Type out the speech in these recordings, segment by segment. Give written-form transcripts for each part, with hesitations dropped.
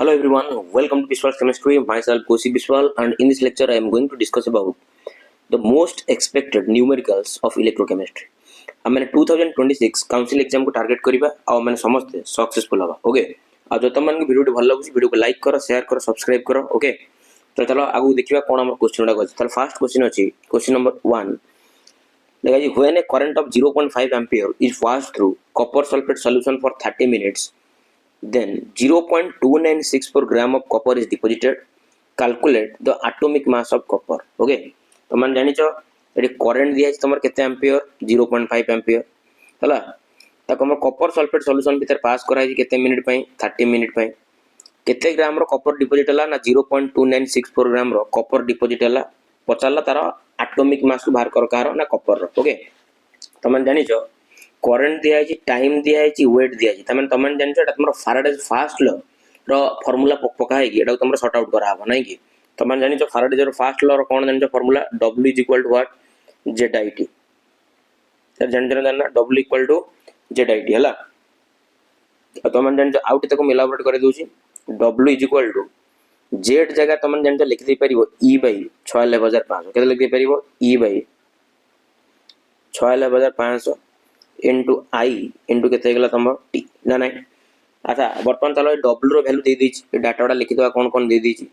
Hello everyone, welcome to Biswal's Chemistry. Myself Kosi Biswal, and in this lecture I am going to discuss about the most expected numericals of electrochemistry. आम 2026 council exam को target करिबा आ माने समस्त successful हबा okay आ जो तमन video भल लागुची video को लाइक करो शेयर करो सब्सक्राइब करो ओके तो चलो आगु देखिबा कोन हमर क्वेश्चन डा अछि तो फर्स्ट क्वेश्चन अछि क्वेश्चन नंबर 1 देखा जी when a current of 0.5 ampere is passed through copper sulphate solution for 30 minutes then 0.2964 gram of copper is deposited. Calculate the atomic mass of copper. Okay, तो मन जानी चो एडी करंट दिया छै तमर केते एम्पियर 0.5 एम्पियर हला ताको हम कॉपर सल्फेट सॉल्यूशन भीतर पास कराई केते मिनिट पई 30 मिनिट पई केते ग्राम रो कॉपर डिपोजिट हला ना 0.2964 ग्राम रो कॉपर डिपोजिट हला पचाला तार एटॉमिक मास को बाहर कर कार ना कॉपर रो ओके तो मन जानी चो करंट दिया है टाइम दिया है वेट दिया है तमन तमन जानछो एटा तमरो फैराडेज फर्स्ट लॉ रो फार्मूला पका है कि एटा तमरो सॉर्ट आउट करा हबो नै कि तमन जानछो फैराडेज रो फर्स्ट लॉ रो कोन जानछो formula W = what ZIT sir जानछो ना W = ZIT हला तमन जानछो आउट तको इलाबोरेट करे दोछि W = Z जगह तमन जानछो लिख दे परिबो E/6,500 केते लिख दे परिबो E/6,500 into I into केते गेला तम T ना नै अच्छा वर्तमान चलो W रो वैल्यू दे दिछि डाटाडा लिखि दवा कोन दे दिछि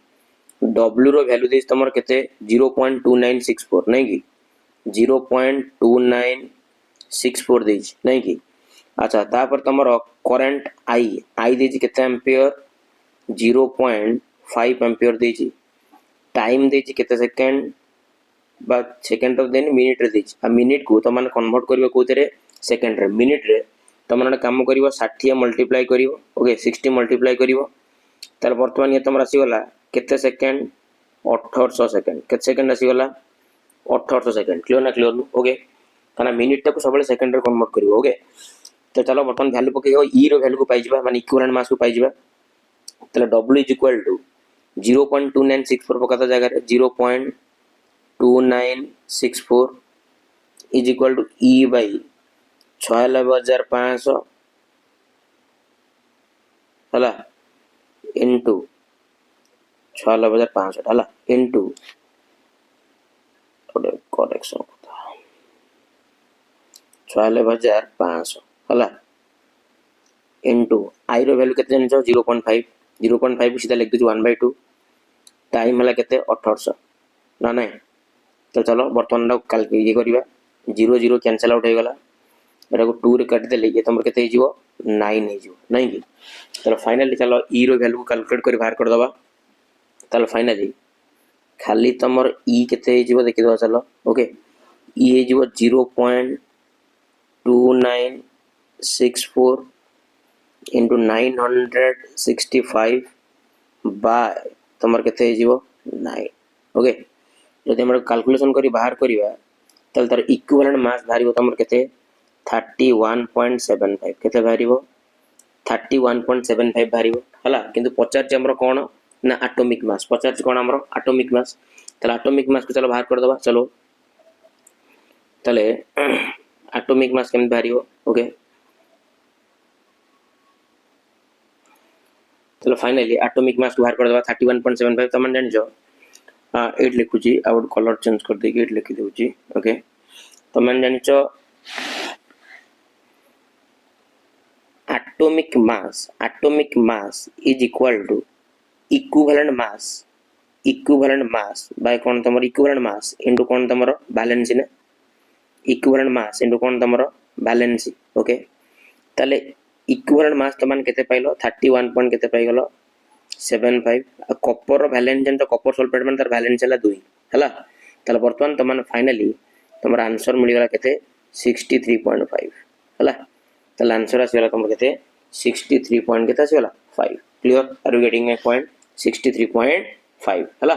W रो वैल्यू दिछि तमर केते 0.2964 नै कि 0.2964 दिछि नै कि अच्छा तापर तमर करंट I दिछि केते एम्पियर 0.5 एम्पियर दिछि टाइम दिछि केते सेकंड बा सेकंड तो देन मिनिट रे दिछि आ मिनिट को त माने कन्वर्ट करबे कोतरे सेकंड रे मिनिट रे तुम मैंने काम कर 60 मल्टीप्लाई कर ओके 60 मल्टीप्लाई कर बर्तमान ये तुम आसीगला केते सेकंड 1800 सेकंड केते सेकंड आसीगला 1800 सेकंड क्लियर ना क्लियर ओके काना मिनिट टाको सब सेकंड रे कन्वर्ट कर ओके तो चलो बर्तमान वैल्यू पके ई रो वैल्यू को पाई जिबा माने इक्विवेलेंट मास को पाई जिबा तले W = 0.2964 पकाता जगह रे 0.2964 इज इक्वल टू E/6,500 हला इनटू 6,500 हला इनटू थोड़े करेक्शन होता 6,500 हला इनटू आई रो वैल्यू केते जानछो 0.5 को सीधा लिख दछु 1/2 टाइम हला केते 1800 ना नै तो चलो वर्तमान कैलकुलेट ये करबा 0 0 कैंसिल आउट हो गला एटा को 2 रे काट देले ये तमर केते हिजिवो 9 हिजिवो नै कि चलो फाइनली चलो ई रो वैल्यू को कैलकुलेट कर बाहर कर दबा चलो फाइनली खाली तमर ई केते हिजिवो देखि दबा चलो ओके ई हिजिवो 0.2964 into 965 बाय तमर केते हिजिवो 9 ओके जदि हमर कैलकुलेशन करी बाहर करिवा तल तार इक्विवेलेंट मास भारिबो तमर केते 31.75 केते भारिबो 31.75 भारिबो हला किंतु पचार हमर कोन ना एटॉमिक मास पचार कोन हमर एटॉमिक मास तले एटॉमिक मास को चलो बाहर कर दबा चलो तले एटॉमिक मास केम भारिबो ओके चलो फाइनली एटॉमिक मास को बाहर कर दबा 31.75 तमन जानजो 8 लिखुची आउट कलर चेंज कर दे 8 लिखि देउची ओके तमन जानचो atomic mass is equal to equivalent mass by कोन तमर equivalent mass into कोन तमर बैलेंस ने equivalent mass into कोन तमर बैलेंस ओके तले equivalent mass तमन केते पाइलो 31 पॉइंट केते पाइ गलो 75 कॉपर रो बैलेंस जन तो कॉपर सल्फेट मन तार बैलेंस हला 2 हला तले वर्तमान तमन फाइनली तमर आंसर मिल गला केते 63.5 हला तले आंसर आसीगला तमर केते 63 पॉइंट केते आसीगला 5 clear are you getting my point 63.5 हला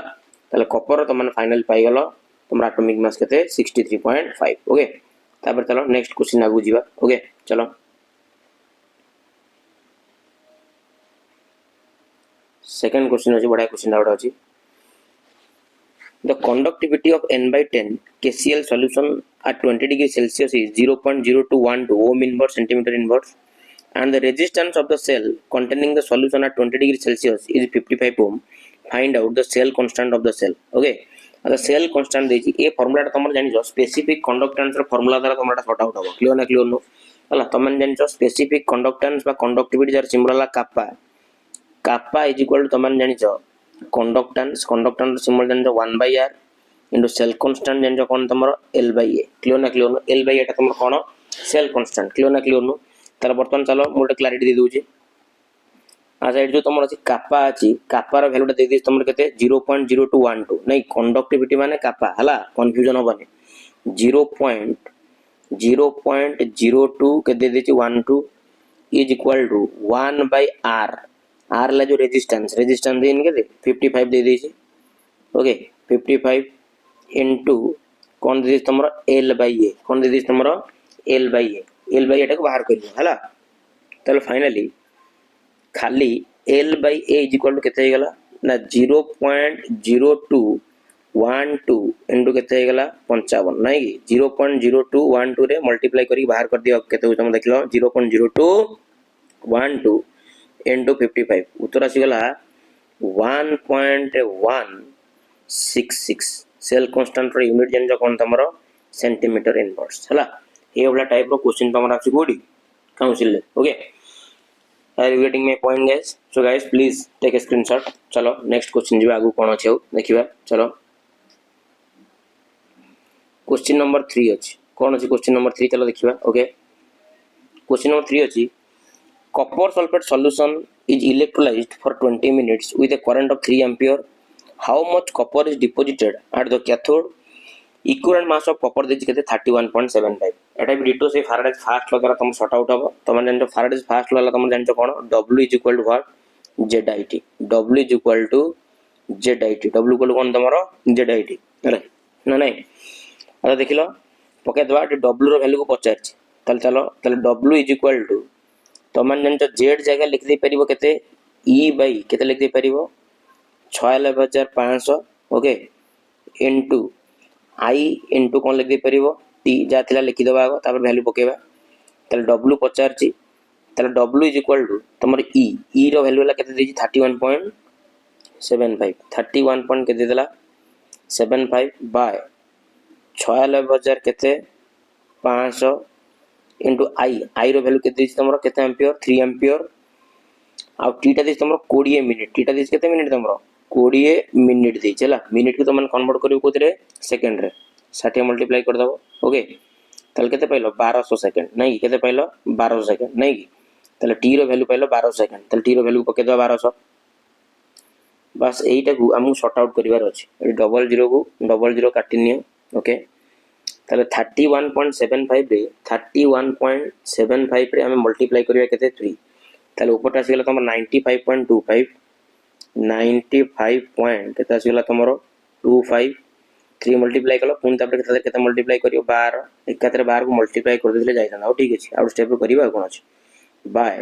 तले कॉपर तमन फाइनल पाइ गलो तमर एटॉमिक मास केते 63.5 ओके तापर चलो नेक्स्ट क्वेश्चन आगु जीवा ओके चलो सेकंड क्वेश्चन अछि बडा क्वेश्चन आउट अछि the conductivity of n/10 KCl solution at 20 degrees Celsius is 0.0212 ohm inverse centimeter inverse and the resistance of the cell containing the solution at 20 degree Celsius is 55 ohm. Find out the cell constant of the cell. Okay, the cell constant देछि ए formula तुम जानि जो specific conductance रो formula द्वारा तुम sort out हो clear ना clear no हला तुम जानि जो स्पेसिफिक कंडक्टेंस बा कंडक्टिविटी जार सिंबल ला kappa kappa is equal to तुम जानि जो कंडक्टेंस कंडक्टेंस सिंबल जानि जो 1/r इनटू सेल कांस्टेंट जानि जो कोन तुमरो l/a क्लियर ना क्लियर नो l/a टा तुम कोन सेल कांस्टेंट क्लियर ना क्लियर नो तार बर्तमान चलो मोटे क्लैरिटी दे दूची अच्छा एट जो तुम अच्छी कापा अच्छी कापार भैल्यूटा दे दी तुम केते 0.0212 नहीं कंडक्टिविटी माने कापा हला कंफ्यूजन होबने 0.02 के दे देची 12 is equal to 1/r r ला जो रेजिस्टेंस देन के 55 दे देची ओके 55 इनटू कोन दे तुमरो l/a कोन दे तुमरो l/a l/a टा को बाहर कर लियो हला तले फाइनली खाली l/a इज इक्वल टू केते गला ना 0.0212 इनटू केते गला 55 नाही कि 0.0212 रे मल्टीप्लाई करी बाहर कर दियो केते तुम देखलो 0.0212 इनटू 55 उत्तर आसी गला 1.166 सेल कांस्टेंट रो यूनिट जन जो कोन तमरो सेंटीमीटर इनवर्स हला ये वाला टाइप रो क्वेश्चन तमरा आसी कोडी काउंसिल ले okay are you getting my point guys so guys please take a screenshot चलो नेक्स्ट क्वेश्चन जीवा आगु कोन अछि देखिबा चलो क्वेश्चन नंबर 3 अछि कोन अछि क्वेश्चन नंबर 3 चलो देखिबा ओके क्वेश्चन नंबर 3 अछि copper sulfate solution is electrolyzed for 20 minutes with a current of 3 ampere how much copper is deposited at the cathode equivalent mass of copper देछि केते 31.75 एटा भी ditto से Faraday's fast law द्वारा तुम sort out हो तुम जान जो फैराडेज फास्ट लॉ तुम जान जो कोन w is equal to what zit w is equal to zit w equal कोन तमरो zit हेले ना नहीं आता देखिलो पके दवा w रो वैल्यू को पचार तले चलो तले w इज इक्वल टू तुम जान जो z जगह लिख दे परिबो केते e बाय केते लिख दे परिबो 66500 ओके इनटू i इनटू कोन लिख दे परिबो t जा थिला लिखि दबा आगो तापर वैल्यू पकेबा तले w पचार तले w इज इक्वल टू तमर e रो वैल्यू ला केते देजी 31.75 31 पॉइंट केते देला 75 बाय 66000 केते 500 इनटू i रो वैल्यू केते देजी तमरो केते एंपियर 3 एंपियर आ t टा देजी तमरो 20 मिनिट t टा देजी केते मिनिट तमरो 20 मिनिट देजी चला मिनिट को तुम कन्वर्ट करियो कोतरे सेकंड रे 60 मल्टीप्लाई कर दबो ओके तले केते पाइलो 1200 सेकंड नहीं केते पाइलो 1200 सेकंड नहीं तले t रो वैल्यू पाइलो 1200 सेकंड तले t रो वैल्यू पके दो 1200 बस एटा को हमु सॉर्ट आउट करिवार अछि डबल जीरो को डबल जीरो काटि नियो ओके तले 31.75 रे 31.75 रे हम मल्टीप्लाई करिया केते 3 तले ऊपर आसी गेला तमर 95.25 95 पॉइंट केते आसी गेला तमरो 25 3 मल्टीप्लाई कलो पुन तापर केते मल्टीप्लाई करियो 12 एकातरे 12 को मल्टीप्लाई कर देले जाय था ठीक अछि आउट स्टेप करिबा कोन अछि बाय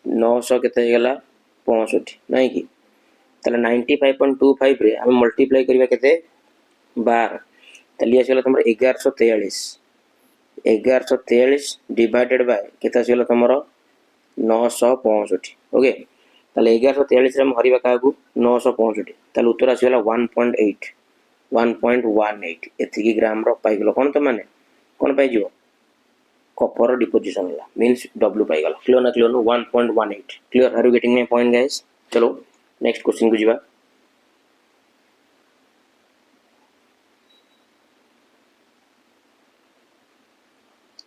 900 केते गेला 65 नहीं कि तले 95.25 रे हम मल्टीप्लाई करिबा केते 12 तले आसी गेला तमरो 1143 डिवाइडेड बाय केते आसी गेला तमरो 965 ओके तले 1143 रे हम हरिबा कागु 965 तले उत्तर आसी गेला 1.18 एथिकी ग्राम रो पाइ गेलो कोन त माने कोन पाइ जिवो कॉपर डिपोजिशन होला मींस w पाइ गेलो क्लियर ना क्लियर नो 1.18 clear are you getting my point guys चलो नेक्स्ट क्वेश्चन को जिबा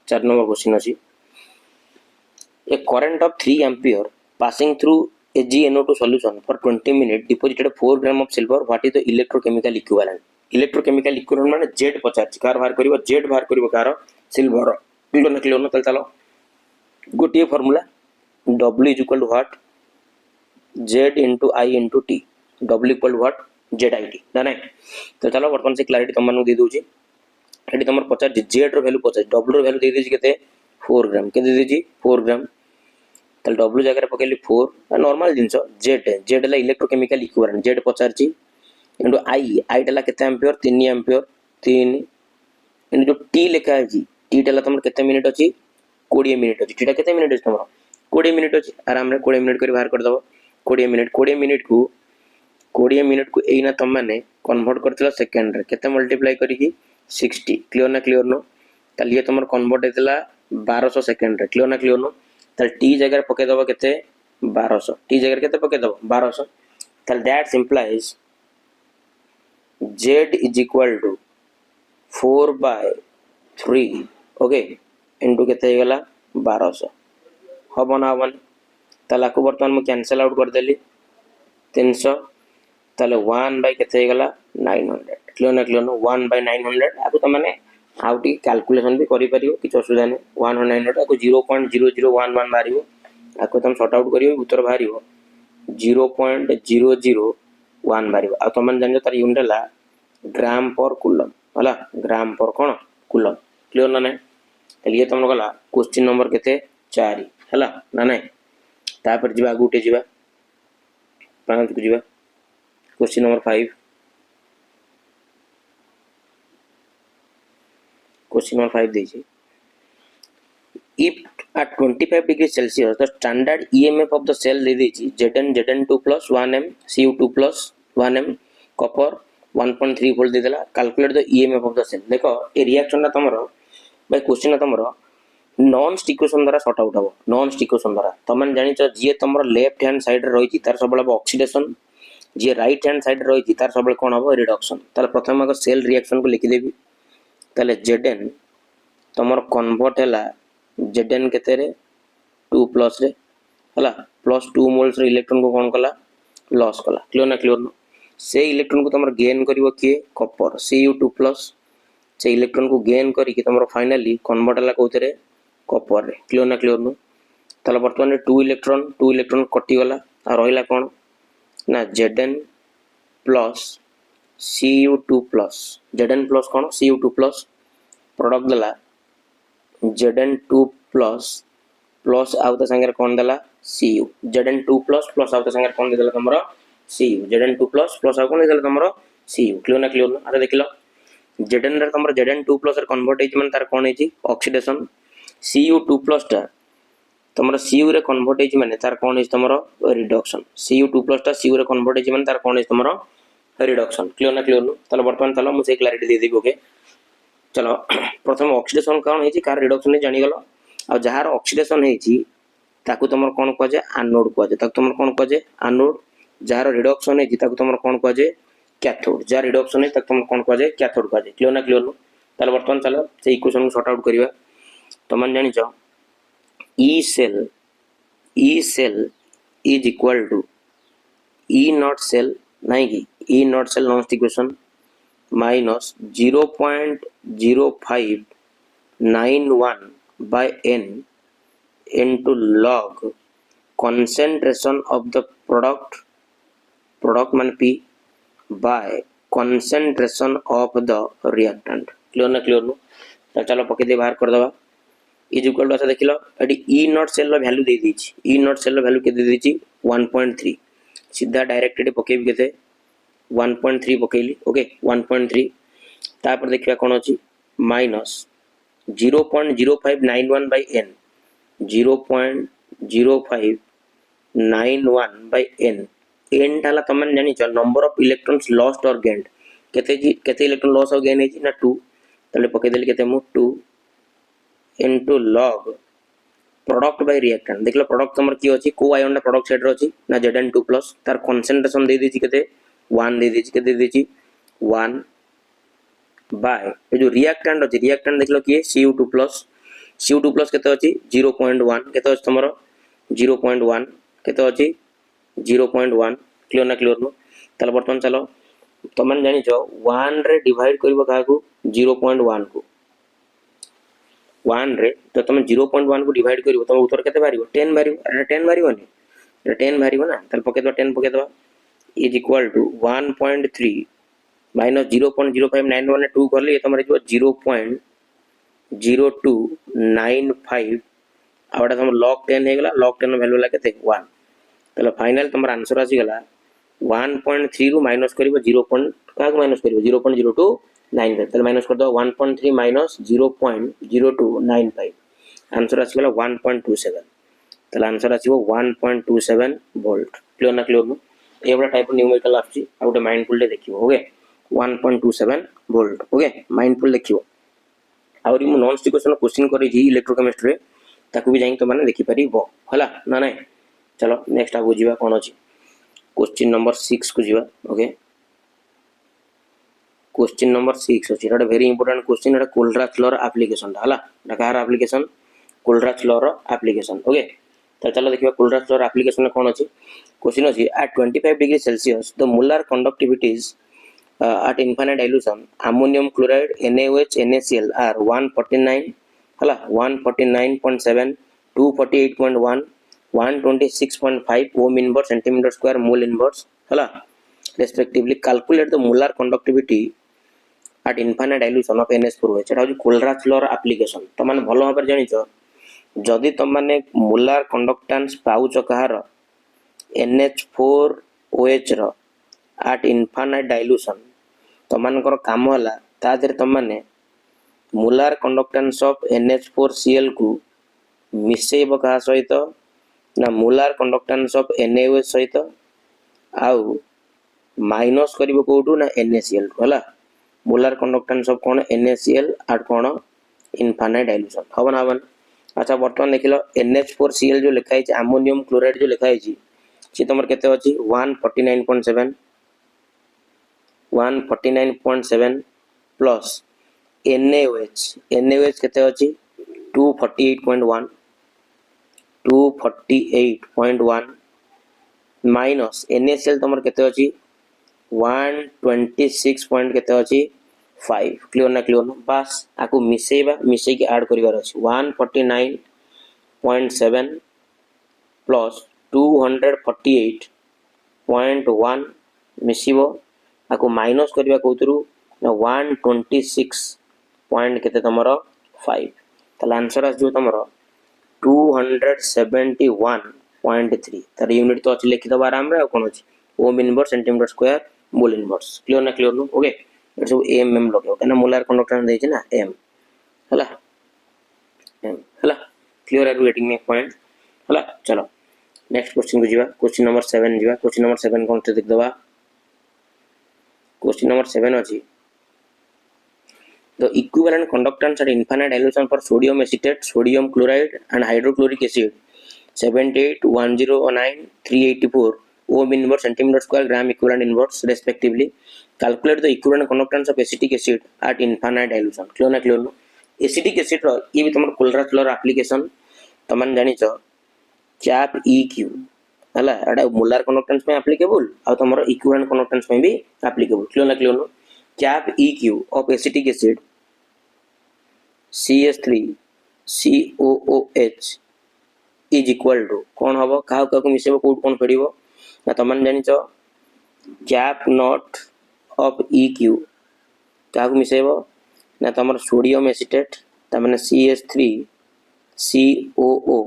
4 नंबर क्वेश्चन अछि a current of 3 ampere passing through a GnO2 solution for 20 minutes deposited 4 gram of silver what is the electrochemical equivalent माने z पचार car बाहर करिवो z बाहर करिवो car silver clear न तल चलो गोटे formula w is equal to what z into i into t w equal to what zit ना नहीं तो चलो वर्तमान से क्लैरिटी तुम मानु दे दोची एटी तुम पचार z रो वैल्यू पचार w रो वैल्यू दे देजी केते 4 ग्राम के दे देजी 4 ग्राम तल w जगह पकेली 4 नॉर्मल जिंस z ला इलेक्ट्रोकेमिकल इक्विवेलेंट z पचार इनटू i डला केते एंपियर 3 एंपियर 3 इन जो t लिखा है जी t डला तुम केते मिनिट अछि 20 मिनिट अछि ठीटा केते मिनिट अछि तमरो 20 मिनिट अछि आराम रे 20 मिनिट करी बाहर कर दबो 20 मिनिट को एइना तम माने कन्वर्ट करथिला सेकंड रे केते मल्टीप्लाई करिकि 60 क्लियर नो ताले ये तमर कन्वर्ट हेतला 1200 सेकंड रे क्लियर नो ताले टी जगह पके दबो केते 1200 टी जगह केते पके दबो 1200 ताले that implies z is equal to 4 by 3 okay into केते गला 1200 हबो ना हबन ताला को वर्तमान में कैंसिल आउट कर देली 300 ताले 1 बाय केते गला 900 क्लियर नो 1 बाय 900 आको त माने आउटी कैलकुलेशन भी करि परियो किछ असुविधा नै 1 900 आको 0.0011 मारियो आको तुम सॉर्ट आउट करियो उत्तर बाहरियो 0.001 मारियो आ तुम जान तार यूनिट ला ग्राम पर कूलम हला ग्राम पर कोन कूलम क्लियर ना नै तले ये तुम गला क्वेश्चन नंबर केते 4 हला ना नै तापर जिबा गुटे जिबा पांच को जिबा क्वेश्चन नंबर 5 क्वेश्चन नंबर 5 देछि if at 25 degrees celsius the standard emf of the cell दे देछि zn2 plus 1m cu2 plus 1m copper 1.3 volt दे देला calculate the emf of the cell देखो ए रिएक्शन ना तमरो भाई क्वेश्चन ना तमरो नॉन स्टिक्वेशन द्वारा sort out हबो non स्टिक्वेशन द्वारा तमन जानि छ जे तमरो लेफ्ट हैंड साइड रे रहिछि तार सबले ऑक्सीडेशन जे राइट हैंड साइड रे रहिछि तार सबले कोन हबो रिडक्शन ताले प्रथम अगर सेल रिएक्शन को लिखि देबी ताले zn तमरो कन्वर्ट हैला zn केते रे 2 प्लस रे हला प्लस 2 मोल्स रे इलेक्ट्रॉन को कोन कला लॉस कला क्लियर नो से इलेक्ट्रॉन को तमरो गेन करिवो के कॉपर Cu2 प्लस से इलेक्ट्रॉन को गेन करी कि तमरो फाइनली कन्वर्ट हला कोतरे कॉपर रे क्लियर नो तला वर्तमान 2 इलेक्ट्रॉन कटि गला आ रहिला कोन ना zn plus Cu2 plus zn plus कोन Cu2 प्लस प्रोडक्ट दला zn2 प्लस प्लस आउता संगे कोन दला Cu zn2 प्लस आउता संगे कोन देला तमरो Cu zn2 प्लस आ कोन देला तमरो Cu क्लियर नो अरे देखिलो zn रे तमरो zn2 प्लस रे कन्वर्ट हेछि माने तार कोन हेछि ऑक्सीडेशन Cu2 प्लस ता तमरो Cu रे कन्वर्ट हेछि माने तार कोन हेछि तमरो रिडक्शन Cu2 प्लस ता Cu रे कन्वर्ट हेछि माने तार कोन हेछि तमरो रिडक्शन क्लियर नो तले वर्तमान चलो मु से क्लैरिटी दे देबी ओके चलो प्रथम ऑक्सीडेशन कोन हेछि कार रिडक्शन जानि गलो आ जहार ऑक्सीडेशन हेछि ताकू तमर कोन को जे एनोड को जे ताकू तमर कोन को जे एनोड जहार रिडक्शन हेछि ताकू तमर कोन को जे कैथोड जहार रिडक्शन हेछि ताकू तमर कोन को जे कैथोड को जे क्लियर नो तले वर्तमान चलो से इक्वेशन को सॉर्ट आउट करिवा तमन जानि छ E cell is equal to E not cell नहीं कि E not cell non equation minus 0.0591 by n into log concentration of the product मान P by concentration of the reactant clear नो तो चलो पके दे बाहर कर दबा इज इक्वल टू अच्छा देखिलो एडी ई नॉट सेल लो वैल्यू दे दीची ई नॉट सेल लो वैल्यू के दे दीची 1.3 सीधा डायरेक्ट एडी पकेबी केते 1.3 पकेली ओके 1.3 तापर देखिया कोन अछि minus 0.0591 by n 0.0591 by n n ताला तमन जानि छ number of electrons lost or gained केते इलेक्ट्रॉन लॉस और गेन हेछि ना 2 तले पके देली केते मु 2 into log product by reactant देखलो प्रोडक्ट तमर की अछि को आयन ना प्रोडक्ट साइड रो अछि ना zn2 प्लस तार कंसंट्रेशन दे देछि केते 1 दे देछि 1 बाय ए जो रिएक्टेंट अछि रिएक्टेंट देखलो की Cu2 प्लस केते अछि 0.1 केते अछि तमरो 0.1 केते अछि 0.1 क्लियर नो तले बर्तन चलो तमन जानि छ 1 रे डिवाइड करबो का को 0.1 को 1 रे तो तुम 0.1 को डिवाइड करिवो तुम उत्तर केते बारिवो 10 बारिवो अरे 10 बारिवोनी अरे 10 बारिवो ना तले पके दो 10 पके दो इज इक्वल टू 1.3 माइनस 0.0591 ने 2 करले ये तमरे जो 0.0295 आबडा तुम log 10 हे गेला log 10 वैल्यू ला केते 1 तले फाइनल तुमर आंसर आसी गेला 1.3 रु माइनस करिवो 0. का माइनस करिवो 0.0295 तले माइनस कर दो 1.3 माइनस 0.0295 आंसर आसीगला 1.27 ताले आंसर आसीबो 1.27 वोल्ट क्लियर ना क्लियर नो एवडा टाइप न्यूमेरिकल आछि आ गोटे माइंडफुल दे देखिबो ओके 1.27 वोल्ट ओके माइंडफुल देखिबो आउरी मु नॉन स्टिक क्वेश्चन करि जी इलेक्ट्रोकेमिस्ट्री ताकू भी जाई तो माने देखि परिबो हला ना नाही चलो नेक्स्ट आगु जीवा कोन अछि क्वेश्चन नंबर 6 को जीवा ओके क्वेश्चन नंबर 6 अछि एटा वेरी इंपोर्टेंट क्वेश्चन एटा कोलराच लॉ एप्लीकेशन हला एटा कार एप्लीकेशन कोलराच लॉ एप्लीकेशन ओके तो चलो देखिबा कोलराच लॉ एप्लीकेशन कोन अछि क्वेश्चन अछि at 25 degree Celsius the molar conductivities at infinite dilution ammonium chloride NaOH NaCl are 149 hala 149.7 248.1 126.5 ohm inverse centimeter square mole inverse hala respectively calculate the molar conductivity at infinite dilution of NH4OH एटा होची कोलराच law application तो माने भलो भाबरे जानिचो जदि तुम माने molar conductance पाउच कहार NH4OH रो at infinite dilution तो मानकर काम होला ता देर तुम माने मोलार कंडक्टेंस ऑफ NH4Cl को मिसेइबो का सहित ना मोलार कंडक्टेंस ऑफ NaOH सहित आउ माइनस करिवो कोटू ना NaCl होला मोलार कंडक्टेंस ऑफ कोन NaCl आर कोन इनफाइनाइट डाइल्यूशन हवन हवन अच्छा वर्तमान देखिलो NH4Cl जो लिखा है अमोनियम क्लोराइड जो लिखा है सी तमर केते अछि 149.7 149.7 प्लस NaOH केते अछि 248.1 248.1 माइनस NaCl तमर केते अछि 126 पॉइंट केते अछि 5 क्लियर ना बस आकु मिसेई के ऐड करिवार अछि 149.7 प्लस 248.1 मिसिबो आकु माइनस करिवा कोतरु ना 126 पॉइंट केते तमरो 5 तला आंसर आस जो तमरो 271.3 तार यूनिट तो अछि लिखि दबा आराम रे कोन अछि ohm inverse centimetre square mole inverse clear ना नो ओके इट सब एम लगो कना मोलार कंडक्टेंस देछि ना एम हला clear are getting me point हला चलो नेक्स्ट क्वेश्चन को जीवा क्वेश्चन नंबर 7 जीवा क्वेश्चन नंबर 7 कोन से देख दबा क्वेश्चन नंबर 7 अछि the equivalent conductance at infinite dilution for sodium acetate sodium chloride and hydrochloric acid 78 1009 384 ohm inverse centimeter square gram equivalent inverse respectively calculate the equivalent conductance of acetic acid at infinite dilution clear no acetic acid ro ये भी तमर कोलराच law application तमन जानि छ cap EQ हला एडा molar conductance में applicable आ तमर इक्विवेलेंट कंडक्टेंस में भी एप्लीकेबल क्लियर नो cap EQ of acetic acid CH3COOH is equal to कौन हबो काउ काउ मिसेबो कोड कोन पडिबो ना तमन जानि छ कैप नॉट ऑफ EQ काउ मिसेबो ना तमर सोडियम एसिटेट तमने CH3COO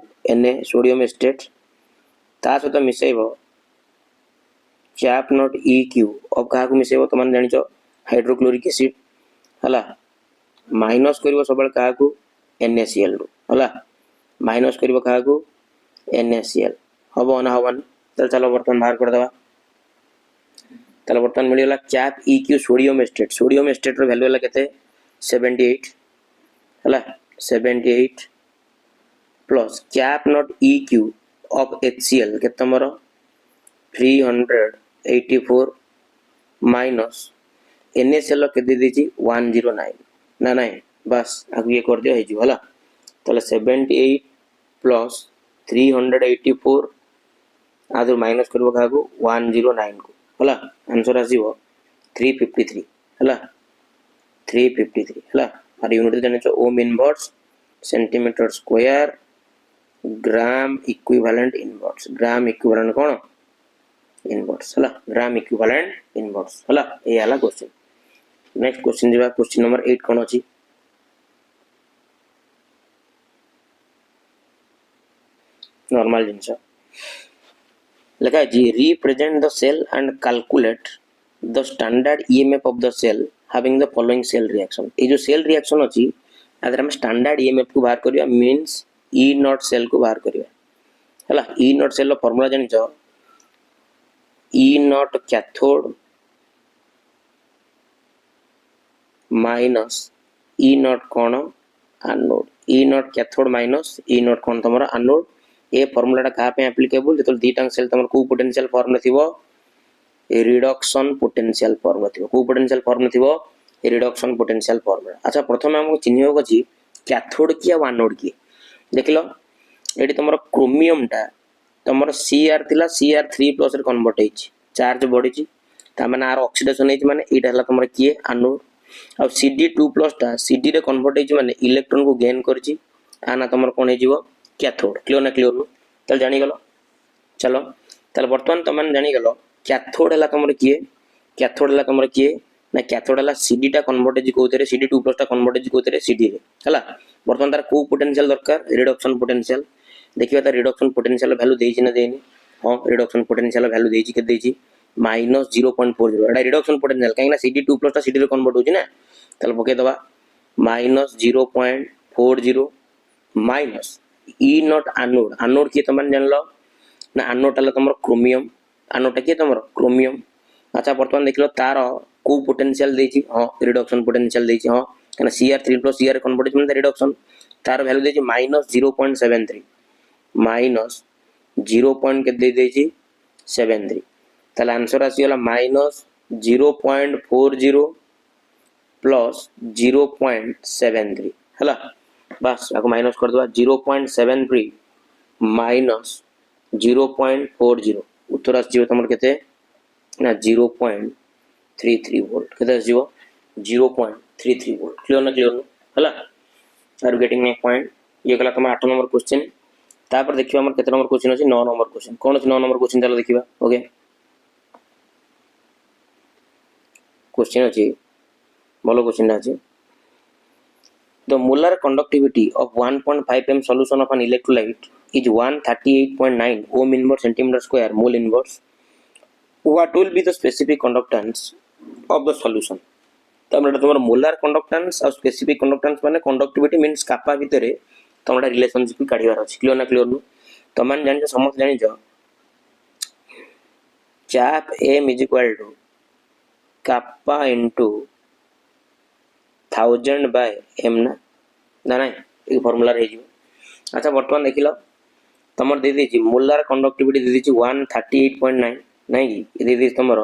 Na सोडियम एसिटेट ता सहित मिसेबो कैप नॉट EQ ऑफ काउ मिसेबो तमन जानि छ हाइड्रोक्लोरिक एसिड हला माइनस करिवो सबल काकू NaCl हला माइनस करिवो काकू NaCl हबो ना हवन चलो बर्तन बाहर कर दवा चलो बर्तन मिलियला कैप EQ सोडियम एसिटेट रो वैल्यू हला केते 78 हला 78 plus cap naught EQ of HCl केते तमरो 384 माइनस NaCl के दे दीची 109 ना नहीं बस आगु ये कर दियो हेजी होला तले 78 प्लस 384 आदर माइनस करबो कागु 109 को होला आंसर आसीबो 353 होला 353 होला और यूनिट जाने छ ohm inverse centimetre square gram equivalent कोन इनवर्स होला ग्राम इक्विवेलेंट इनवर्स होला ए आला क्वेश्चन नेक्स्ट क्वेश्चन जीवा क्वेश्चन नंबर 8 कोन अछि नॉर्मल जिंस लगा जी represent the cell and calculate the standard EMF of the cell having the following cell reaction ए जो सेल रिएक्शन अछि अगर हम स्टैंडर्ड EMF को बाहर करिया मींस ई नॉट सेल को बाहर करिया हला ई नॉट सेल रो फार्मूला जानि छ E naught cathode minus E naught कोन anode E naught cathode minus E naught कोन तमरा एनोड ए फार्मूला का पे एप्लीकेबल जतो दीटा सेल तमर को पोटेंशियल फॉर्म नथिबो रिडक्शन पोटेंशियल फॉर्म नथिबो को पोटेंशियल फॉर्म नथिबो रिडक्शन पोटेंशियल फॉर्म। अच्छा प्रथम हमको चिन्हबो अछि कैथोड की आ एनोड की देखलो एडी तमर क्रोमियम टा तमर Cr थिला Cr3+ रे कन्वर्ट हेछि चार्ज बढ़ी छि ता माने आर ऑक्सीडेशन हेछि माने एटा हला तमर की एनोड आ Cd2+ टा Cd रे कन्वर्ट हेछि माने इलेक्ट्रॉन को गेन करछि आना तमर कोन हेजिवो कैथोड क्लियर ना क्लियर नु तल जानि गलो चलो तल वर्तमान तमन जानि गलो कैथोड हला तमर की कैथोड हला तमर की ना कैथोड हला Cd टा कन्वर्ट हेछि कोथरे Cd2+ टा कन्वर्ट हेछि कोथरे Cd रे हला वर्तमान तार को पोटेंशियल दरकार रिडक्शन पोटेंशियल देखिबा तार रिडक्शन पोटेंशियल वैल्यू देछि ना देनि हां रिडक्शन पोटेंशियल वैल्यू देछि के देछि -0.40 एटा रिडक्शन पोटेंशियल काइना Cd2+ टा Cd रे कन्वर्ट होछि ना तल पके दबा -0.40 minus E not anode anode की तमन जानलो ना एनोड हला तमर क्रोमियम एनोड की तमर क्रोमियम। अच्छा वर्तमान देखलो तार को पोटेंशियल देछि हां रिडक्शन पोटेंशियल देछि हां कना Cr3+ Cr कन्वर्ट होछि रिडक्शन तार वैल्यू देछि -0.73 माइनस 0. के दे देछि 73 तल आंसर आसी होला -0.40 प्लस 0.73 हला बस आको माइनस कर दबा 0.73 माइनस 0.40 उत्तर आसीबो तमर केते ना 0.33 वोल्ट केते आसीबो 0.33 वोल्ट क्लियर ना क्लियर हला आर गेटिंग माय पॉइंट ये गला तमर 8 नंबर क्वेश्चन तापर देखिबा हमर केते नंबर क्वेश्चन अछि 9 नंबर क्वेश्चन कोन अछि 9 नंबर क्वेश्चन चलो देखिबा ओके क्वेश्चन अछि बोलो क्वेश्चन अछि The molar conductivity of 1.5 m solution of an electrolyte is 138.9 ohm inverse centimeter square mole inverse. What will be the specific conductance of the solution? तमरा तमरा molar conductance और specific conductance माने conductivity means kappa भितरे तमरा relationship काढिबार अछि clear ना clear नु तमन जानि समस्त जानि छ चाप m is equal to kappa into 1000 by m ना ना नहीं एक फार्मूला रही जी। अच्छा वर्तमान देखिलो तमर दे दी मोलार कंडक्टिविटी दे दी 138.9 नहीं की दे दी तमर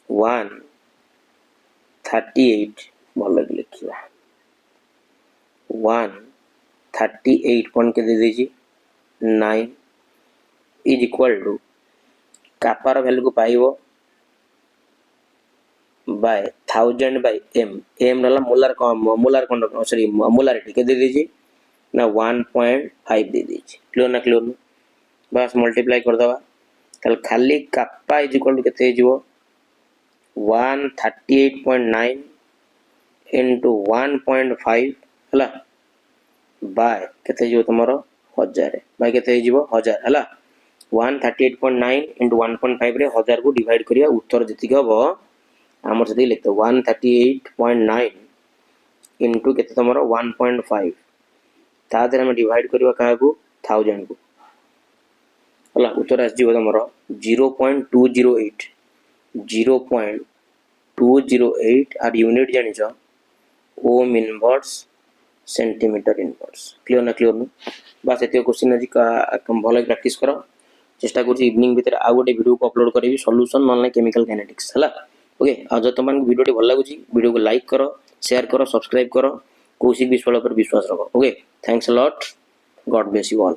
138 भल लिखिबा 138 पॉइंट के दे दी 9 इज इक्वल टू कापार वैल्यू को पाइबो by 1000 by m m नला मोलार कंडक्ट सॉरी मोलारिटी के दे दीजिए ना 1.5 दे दीजिए क्लियर ना क्लियर बस मल्टीप्लाई कर दवा तल खाली kappa इज इक्वल टू केते हिजो 138.9 into 1.5 हला बाय केते हिजो तमरो 1000 बाय केते हिजो 1000 हला 138.9 into 1.5 रे 1000 को डिवाइड करिया उत्तर जति हबो हमर से लिखते 138.9 इनटू केते तमरो 1.5 ता देर हम डिवाइड करबा का को 1000 को हला उत्तर आस जीव तमरो 0.208 और यूनिट जानि छ ohm inverse centimetre inverse clear ना क्लियर बस एते क्वेश्चन आज का भलो प्रैक्टिस करो चेष्टा करछि इवनिंग भीतर आ गोटे वीडियो को अपलोड करबी सॉल्यूशन नॉन केमिकल काइनेटिक्स हला ओके आज तुमन वीडियो टी भल लागुची वीडियो को लाइक करो शेयर करो सब्सक्राइब करो कौशिक विश्वास पर विश्वास रखो okay thanks a lot God bless you all.